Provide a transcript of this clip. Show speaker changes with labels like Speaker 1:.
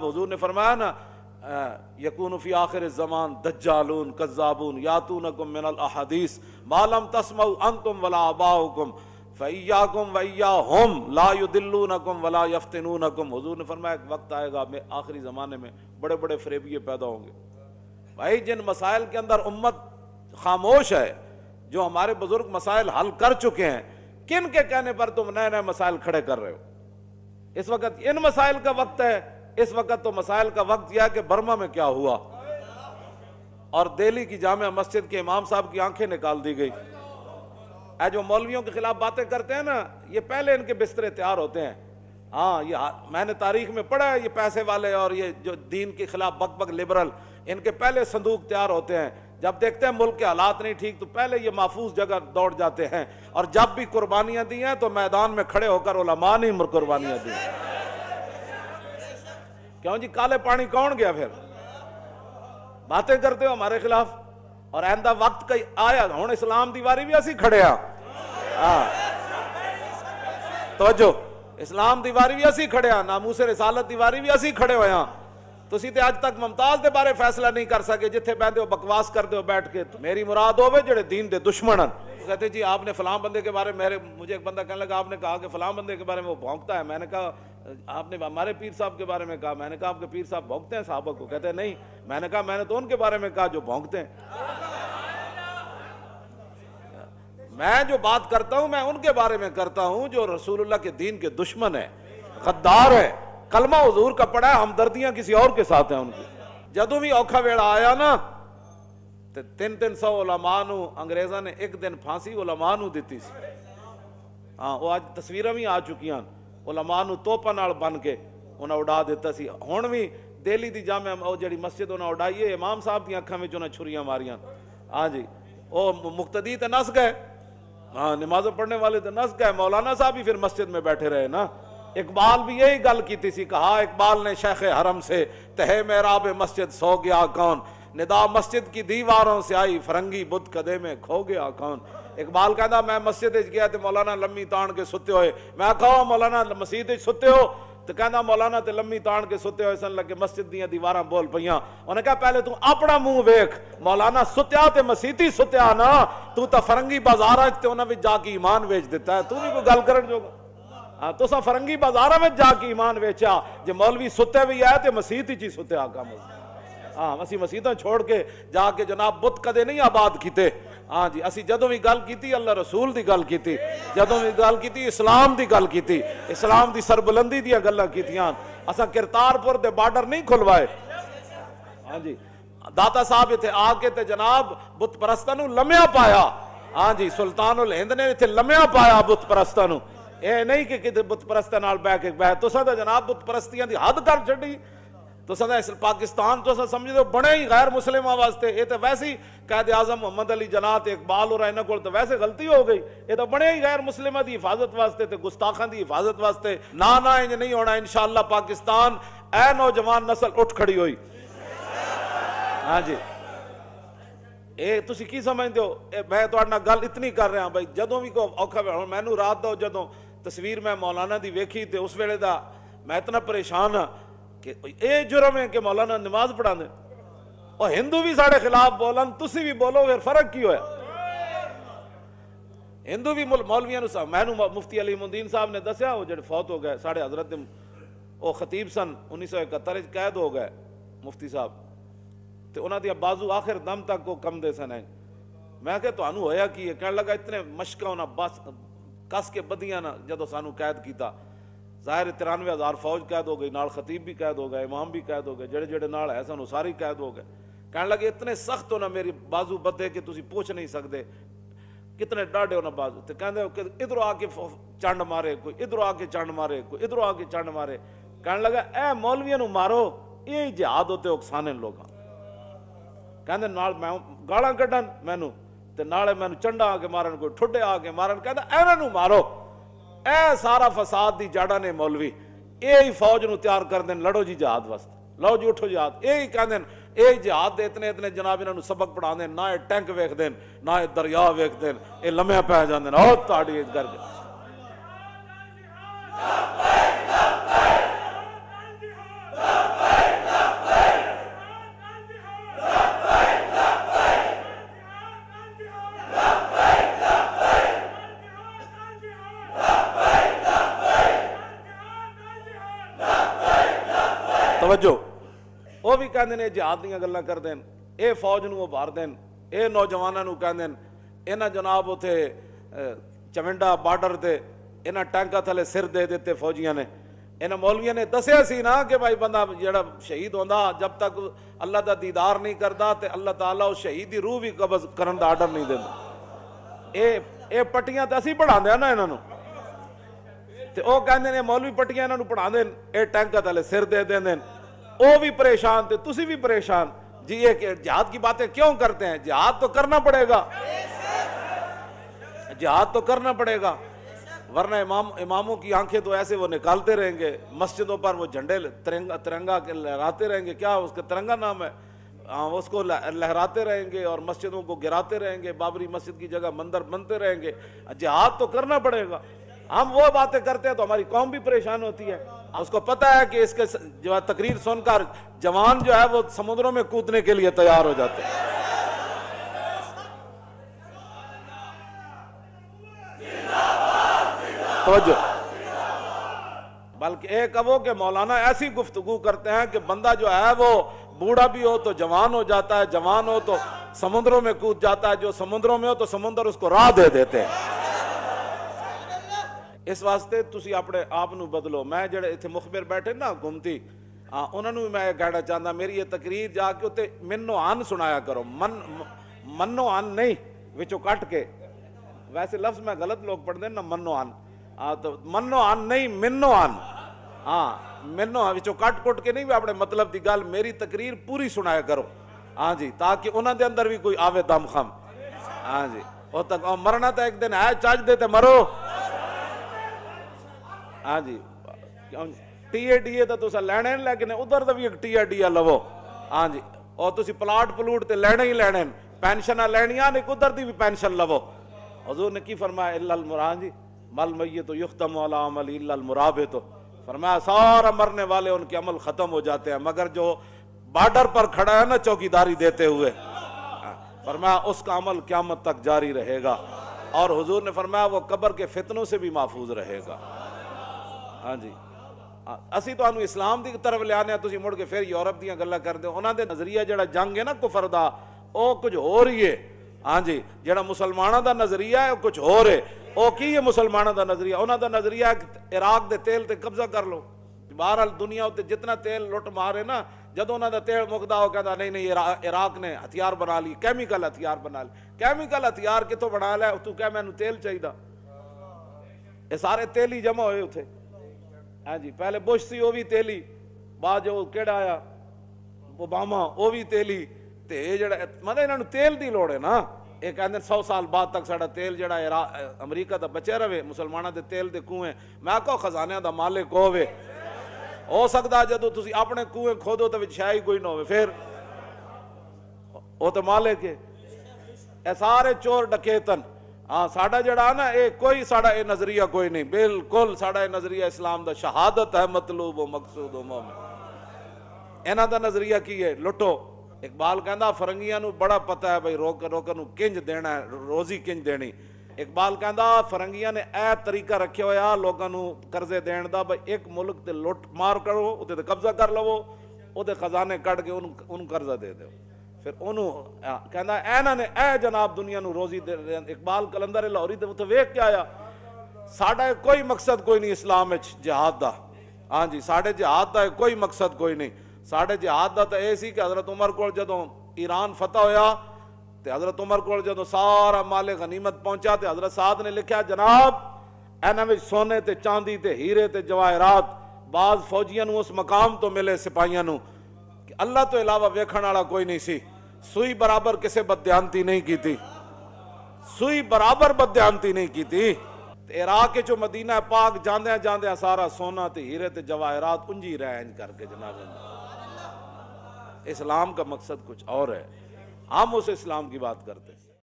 Speaker 1: حضور نے فرمایا نا یکون فی آخر الزمان دجالون کذابون یاتونکم من الاحادیث ما لم تسمعوا انتم ولا آباؤکم فَإِيَّاكُمْ وَإِيَّاهُمْ لَا يُضِلُّونَكُمْ وَلَا يَفْتِنُونَكُمْ. حضور نے فرمایا ایک وقت آئے گا میں آخری زمانے میں بڑے بڑے فریبیے پیدا ہوں گے. بھائی جن مسائل کے اندر امت خاموش ہے، جو ہمارے بزرگ مسائل حل کر چکے ہیں، کن کے کہنے پر تم نئے نئے مسائل کھڑے کر رہے ہو؟ اس وقت ان مسائل کا وقت ہے. اس وقت تو مسائل کا وقت یہ ہے کہ برما میں کیا ہوا اور دہلی کی جامع مسجد کے امام صاحب کی آنکھیں نکال دی گئی. اے جو مولویوں کے خلاف باتیں کرتے ہیں نا، یہ پہلے ان کے بسترے تیار ہوتے ہیں. ہاں یہ میں نے تاریخ میں پڑھا ہے، یہ پیسے والے اور یہ جو دین کے خلاف بک بک لبرل، ان کے پہلے صندوق تیار ہوتے ہیں. جب دیکھتے ہیں ملک کے حالات نہیں ٹھیک تو پہلے یہ محفوظ جگہ دوڑ جاتے ہیں. اور جب بھی قربانیاں دی ہیں تو میدان میں کھڑے ہو کر علماء نے قربانیاں دی. کیوں جی کالے پانی کون گیا؟ پھر باتیں کرتے ہو ہمارے خلاف. اور آئندہ وقت کا آیا ہوں اسلام دی واری بھی اسی کھڑے ہاں توجہ، اسلام دی واری بھی اسی کھڑے ہاں، ناموس رسالت دی واری بھی اسی کھڑے ہوئے ہاں. تسی تے اج تک ممتاز دے بارے فیصلہ نہیں کر سکے، جتھے بیٹھے ہو بکواس کرتے ہو بیٹھ کے. میری مراد ہوئے جڑے دین دے دشمن ہیں. کہتے جی آپ نے فلاں بندے کے بارے میں، مجھے ایک بندہ کہنے لگا آپ نے کہا کہ فلاں بندے کے بارے میں وہ بھونکتا ہے. میں نے کہا آپ نے ہمارے پیر صاحب کے بارے میں کہا. میں نے کہا آپ کے پیر صاحب بھونکتے ہیں صحابہ کو؟ کہتے ہیں نہیں. میں نے کہا میں نے تو ان کے بارے میں کہا جو بھونکتے ہیں. میں جو بات کرتا ہوں میں ان کے بارے میں کرتا ہوں جو رسول اللہ کے دین کے دشمن ہے، غدار ہے. کلمہ حضور کا پڑھا ہے، ہمدردیاں کسی اور کے ساتھ ہیں ان کی. جدوں بھی اوکھا ویڑا آیا نا تے 300 علماء نو انگریزاں نے ایک دن پھانسی علماء نو دیتی سی. ہاں وہ آج تصویراں بھی آ چکیاں، علماء نو توپاں نال بن کے انہاں اڑا دیتا سی. ہن بھی دہلی دی جامع او جڑی مسجد انہاں اڑائی ہے، امام صاحب دی اکھاں وچ انہاں چھریاں ماریاں. ہاں جی او مقتدی تے نس گئے، ہاں نماز پڑھنے والے تے نس گئے. مولانا صاحب ہی پھر مسجد میں بیٹھے رہے نا. اقبال بھی یہی گل کیتی سی. کہا اقبال نے شیخ حرم سے تہے محراب مسجد سو گیا کون، ندا مسجد کی دیواروں سے آئی فرنگی بت کدے میں کھو گیا کون. اقبال کہتا میں مسجد گیا تے مولانا لمی تان کے ستے ہوئے. میں کہا مولانا مسجد ستے ہو؟ تو کہنا مولانا تے لمی تان کے ستے ہوئے سن لگے مسجد دیاں دیواراں بول پئیاں. انہیں کہا پہلے تو اپنا منہ ویکھ، مولانا ستیا تے مسیتی ستیا نا، تو تا فرنگی بازاراں تے انہاں وچ جا کے ایمان ویچ دیتا ہے. تو بھی کوئی گل کرن جو ہاں تساں فرنگی بازاراں وچ جا کے ایمان ویچا. جے مولوی ستے بھی آئے تے مسیت ہی ستیا کام. ہاں اسی مسیتاں چھوڑ کے جا کے جناب بت کدے نہیں آباد کیتے. ہاں جی اسی جدوں بھی گل کیتی اللہ رسول دی گل کیتی، جدوں بھی گل کیتی اسلام دی گل کیتی، اسلام دی سربلندی دیاں گلاں کیتیاں. اساں کرتارپور دے بارڈر نہیں کھلوائے. ہاں جی داتا صاحب اتنے آ کے تے جناب بت پرستاں نو لمیا پایا. ہاں جی سلطان الہند نے اتنے لمیا پایا بت پرستاں نو. اے نہیں کہ کتے بت پرستاں نال بیٹھ کے تساں تے جناب بت پرستیاں دی حد کر چھڈی. تو سدا پاکستان تو سمجھتے ہو بڑے ہی غیر مسلموں واسطے. یہ تو ویسے ہی قائد اعظم محمد علی جناح اقبال اور انہاں کول تو ویسے غلطی ہو گئی. یہ تو بڑے ہی غیر مسلموں دی حفاظت واسطے تے گستاخاں دی حفاظت واسطے. نہ انج نہیں ہونا انشاءاللہ. پاکستان اے نوجوان نسل اٹھ کھڑی ہوئی. ہاں جی اے تسی کی سمجھتے ہو؟ میں تہاڈے نال گل اتنی کر رہا بھائی جدوں بھی کوئی اوکھا ہن مینوں رات دا جدوں تصویر میں مولانا دی ویکھی تے اس ویلے دا میں اتنا پریشان ہاں کہ اے جرم ہے کہ مولانا نماز پڑھا دے. اور ہندو بھی ساڑھے خلاف بولن تسی بھی بولو پھر فرق کی ہویا؟ ہندو بھی مولویاں نو صاحب میں مفتی علی الدین صاحب نے دسیا وہ جڑے فوت ہو گئے ساڑھے حضرت وہ خطیب سن 1971 قید ہو گئے مفتی صاحب تے انہاں دی بازو آخر دم تک وہ کم دے سن. میں کہ تانوں ہویا کی ہے؟ کہنے لگا اتنے مشکاں انہاں بس کس کے بدیاں نہ جدوں سانو قید کیتا. ظاہر 93,000 فوج قید ہو گئی، نال خطیب بھی قید ہو گئے، امام بھی قید ہو گئے، جڑے جڑے نال ہے سن ساری قید ہو گئے. کہنے لگے اتنے سخت ہونا میری بازو بدے کہ تسی پوچھ نہیں سکتے کتنے ڈاڑے ہونا بازو. تے کہندے ادھر آ کے چنڈ مارے، کوئی ادھر آ کے چنڈ مارے، کوئی ادھر آ کے چنڈ مارے. کہنے لگا اے مولویاں نو مارو، یہی جہاد ہوتے اکسانے لوگاں. کہندے نال میں گالاں کڈن مینوں تے نالے مینوں چنڈا آ کے مارن، کوئی ٹھڈے آ کے مارن. کہندا انہاں نو مارو. اے سارا فساد دی جاڑا نے مولوی یہی فوج نو تیار کر دین لڑو جی جہاد واسطے، لو جی اٹھو جہاد. یہی کہہ دین یہ جہاد دے اتنے اتنے جناب انہاں نو سبق پڑھا دین. نہ یہ ٹینک ویکھ دین، نہ یہ دریا ویکھ دین، یہ لمحے پہ جاندے نے. او تاڑی کر کے
Speaker 2: لبیک لبیک لبیک
Speaker 1: توجہ وہ بھی کہندے نے جہاد دیاں گلاں کردے ہیں، اے فوج نو ابھاردے ہیں، اے نوجواناں نو کہندے ہیں انہاں جناب اتھے چمنڈا بارڈر تے انہاں ٹینکاں تھلے سر دے دیتے فوجیاں نے۔ انہاں مولویاں نے دسیا سی نا کہ بھائی بندہ جڑا شہید ہوندا جب تک اللہ دا دیدار نہیں کردا تے اللہ تعالیٰ اس شہید دی روح بھی قبض کرن دا آرڈر نہیں دیندا۔ اے پٹیاں تے اسی پڑھاندے ہیں نا انہاں نو، تے او کہندے نے مولوی پٹیاں انہاں نو پڑھاندے ہیں، اے ٹینکاں تھلے سر دے دیندے ہیں، او بھی پریشان تے تسی بھی پریشان جی۔ یہ کہ جہاد کی باتیں کیوں کرتے ہیں؟ جہاد تو کرنا پڑے گا، جہاد تو کرنا پڑے گا، ورنہ اماموں کی آنکھیں تو ایسے وہ نکالتے رہیں گے، مسجدوں پر وہ جھنڈے ترنگا لہراتے رہیں گے، کیا اس کا ترنگا نام ہے، اس کو لہراتے رہیں گے اور مسجدوں کو گراتے رہیں گے، بابری مسجد کی جگہ مندر بنتے رہیں گے۔ جہاد تو کرنا پڑے گا۔ ہم وہ باتیں کرتے ہیں تو ہماری قوم بھی پریشان ہوتی ہے، اس کو پتہ ہے کہ اس کے جو تقریر سن کر جوان جو ہے وہ سمندروں میں کودنے کے لیے تیار ہو جاتے ہیں۔ توجہ، بلکہ ایک وہ کہ مولانا ایسی گفتگو کرتے ہیں کہ بندہ جو ہے وہ بوڑھا بھی ہو تو جوان ہو جاتا ہے، جوان ہو تو سمندروں میں کود جاتا ہے، جو سمندروں میں ہو تو سمندر اس کو راہ دے دیتے ہیں۔ اس واسطے تسی اپنے آپ نو بدلو۔ میں جڑے اتنے مخبر بیٹھے نا گھومتی، انہوں نے میں کہنا چاہتا میری یہ تقریر جا کے اتنے منو آن سنایا کرو، منو آن نہیں وچوں کٹ کے، ویسے لفظ میں غلط لوگ پڑھ دیں نا منو آن، تو منو آن نہیں منو آن، منو وچوں کٹ کٹ کے نہیں، اپنے مطلب دی گل میری تقریر پوری سنایا کرو، جی، تاکہ انہاں دے اندر بھی کوئی آوے دم خم، جی، وہ تک مرنا تو ایک دن ہے، چاج دے تے مرو، جی، ٹیے ڈیے تو تسا لینے لیکن ادھر تو بھی ایک ٹیا ڈیا لو، جی، اور تسی پلاٹ پلوٹ تے لینے ہی لینے، پینشنہ لینیاں نے ادھر دی بھی پینشن لو۔ حضور نے کی فرمایا الا المراد جی مل میت یختم علی عمل الا المرابط، فرمایا سارا مرنے والے ان کے عمل ختم ہو جاتے ہیں مگر جو بارڈر پر کھڑا ہے نا چوکیداری دیتے ہوئے، فرمایا اس کا عمل قیامت تک جاری رہے گا، اور حضور نے فرمایا وہ قبر کے فتنوں سے بھی محفوظ رہے گا۔ ہاں جی، اسی تو انو اسلام دی طرف لے آنے ہیں، تسی مڑ کے پھر یورپ دیاں گلاں کردے ہو، انہاں دے نظریہ جڑا جنگ ہے نا کفر دا او کچھ ہو رہی ہے، ہاں جی، جڑا مسلمانوں دا نظریہ ہے کچھ ہو رہے، او کی ہے مسلمانوں دا نظریہ؟ انہاں دا نظریہ ہے عراق دے تیل تے قبضہ کر لو، بہرحال دنیا تے جتنا تیل لٹ مارے نا، جدوں انہاں دا تیل مکدا ہو کہندا نہیں نہیں عراق نے ہتھیار بنا لی، کیمیکل ہتھیار بنا لی، کیمیکل ہتھیار کتوں بنا لیا؟ تو کہہ مینوں تیل چاہیدا، یہ سارے تیل ہی جمع ہوئے اتھے، ہاں جی، پہلے بش سی وہ بھی تیلی، بعد جو کیڑا آیا اوباما وہ بھی تیلی، تے یہ جڑا مطلب انہاں نو تیل دی لوڑ ہے نا، یہ کہندے 100 سال بعد تک ساڈا تیل جڑا امریکہ دا بچے رہے، مسلماناں دے تیل دے کنویں، میں کہو خزانے دا مالک ہووے، ہو سکدا جدوں تسی اپنے کنویں کھودو تے وچ شے کوئی نہ ہوے، پھر وہ تے مالک ہے۔ اے سارے چور ڈکیتن، ساڈا جڑا نا اے کوئی ساڈا اے نظریہ کوئی نہیں، بالکل ساڈا اے نظریہ اسلام دا شہادت ہے مطلوب و مقصود و مومن۔ انہاں دا نظریہ کی ہے؟ لٹو۔ اقبال کہندا فرنگیاں نو بڑا پتہ ہے بھئی روکن نو کنج دینا ہے، روزی کنج دینی۔ اقبال کہندا فرنگیاں نے اے طریقہ رکھے ہویا لوگاں نو قرضے دین دا، بھئی ایک ملک تے لٹ مار کرو، اوتے تے قبضہ کر لو، اوتے خزانے کٹ کے انہوں قرضہ دے دیو، پھر انہوں کہندا ایناں نے اے جناب دنیا نو روزی دے۔ اقبال کلندر لاہوری تے اوتھے ویکھ کے آیا، ساڈا کوئی مقصد کوئی نہیں اسلام وچ جہاد دا، ہاں جی، ساڈے جہاد دا کوئی مقصد کوئی نہیں، ساڈے جہاد دا تے اے سی کہ حضرت عمر کول جدوں ایران فتح ہویا تے حضرت عمر کول جدوں سارا مال غنیمت پہنچا تے حضرت سعد نے لکھیا جناب انہاں وچ سونے تے چاندی تے ہیرے تے جواہرات بعض فوجیاں نو اس مقام تو ملے سپاہیاں نو کہ اللہ تو علاوہ ویکھن والا کوئی نہیں سی، سوئی برابر کسے بددیانتی نہیں کیتی، سوئی برابر بددیانتی نہیں کیتی۔ عراق جو مدینہ پاک جاندیاں جاندیاں سارا سونا تے ہیرے تے جواہرات انجی رہے انج کر کے جناب۔ اسلام کا مقصد کچھ اور ہے، ہم اس اسلام کی بات کرتے ہیں۔